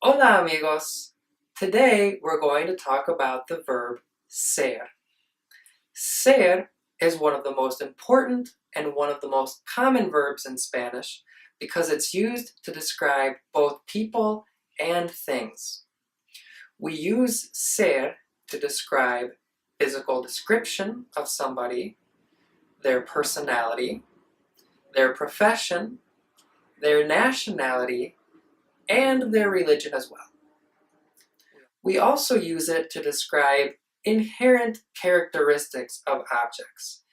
Hola amigos! Today we're going to talk about the verb ser. Ser is one of the most important and one of the most common verbs in Spanish because it's used to describe both people and things. We use ser to describe physical description of somebody, their personality, their profession, their nationality, and their religion as well. We also use it to describe inherent characteristics of objects.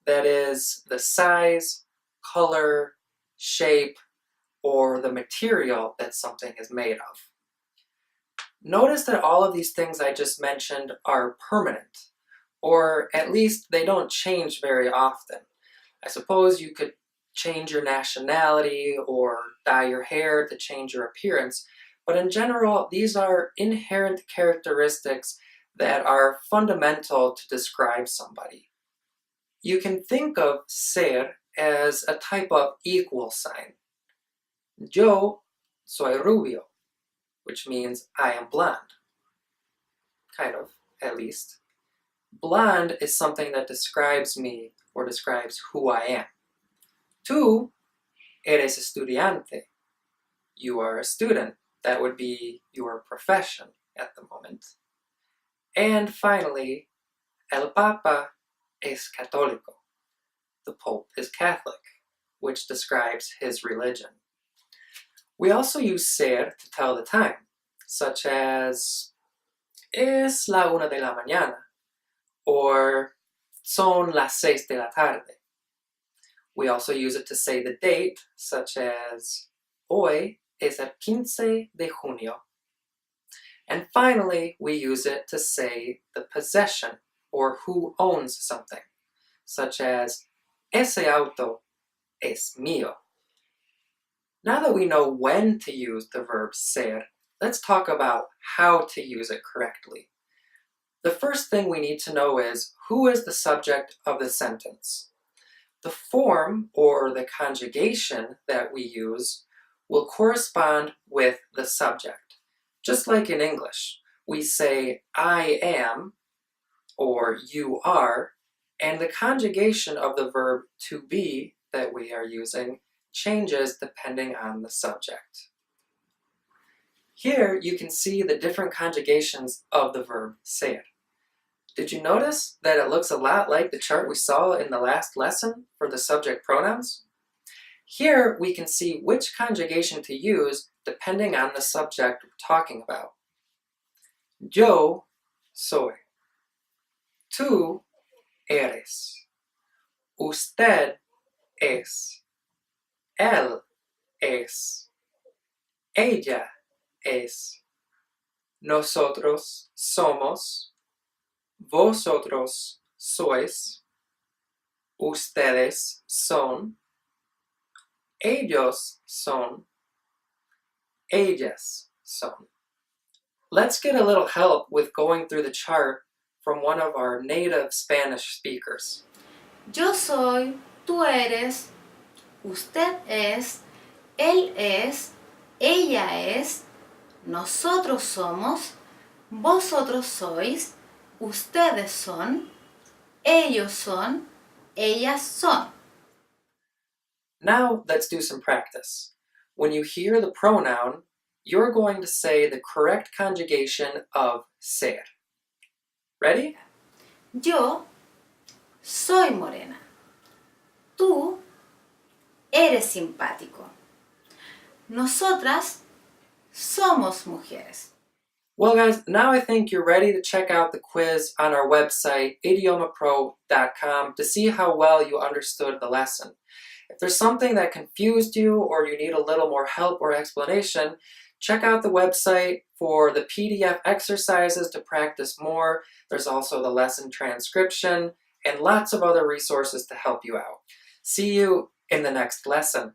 That is, the size, color, shape, or the material that something is made of. Notice that all of these things I just mentioned are permanent, or at least they don't change very often. I suppose you could change your nationality or dye your hair to change your appearance, but in general, these are inherent characteristics that are fundamental to describe somebody. You can think of ser as a type of equal sign. Yo soy rubio, which means I am blonde. Kind of, at least. Blonde is something that describes me or describes who I am. Tú eres estudiante. You are a student. That would be your profession at the moment. And finally, el Papa es católico. The Pope is Catholic, which describes his religion. We also use ser to tell the time, such as es la 1 de la mañana, or son las 6 de la tarde. We also use it to say the date, such as hoy es el 15 de junio. And finally, we use it to say the possession, or who owns something, such as ese auto es mío. Now that we know when to use the verb ser, let's talk about how to use it correctly. The first thing we need to know is who is the subject of the sentence. The form, or the conjugation that we use, will correspond with the subject. Just like in English, we say I am, or you are, and the conjugation of the verb to be that we are using changes depending on the subject. Here you can see the different conjugations of the verb ser. Did you notice that it looks a lot like the chart we saw in the last lesson for the subject pronouns? Here we can see which conjugation to use depending on the subject we're talking about. Yo soy. Tú eres. Usted es. Él es. Ella es. Nosotros somos. Vosotros sois. Ustedes son. Ellos son. Ellas son. Let's get a little help with going through the chart from one of our native Spanish speakers. Yo soy, tú eres, usted es, él es, ella es, nosotros somos, vosotros sois, ustedes son, ellos son, ellas son. Now let's do some practice. When you hear the pronoun, you're going to say the correct conjugation of ser. Ready? Yo soy morena. Tú eres simpático. Nosotras somos mujeres. Well guys, now I think you're ready to check out the quiz on our website, idiomapro.com, to see how well you understood the lesson. If there's something that confused you or you need a little more help or explanation, check out the website for the PDF exercises to practice more. There's also the lesson transcription and lots of other resources to help you out. See you in the next lesson.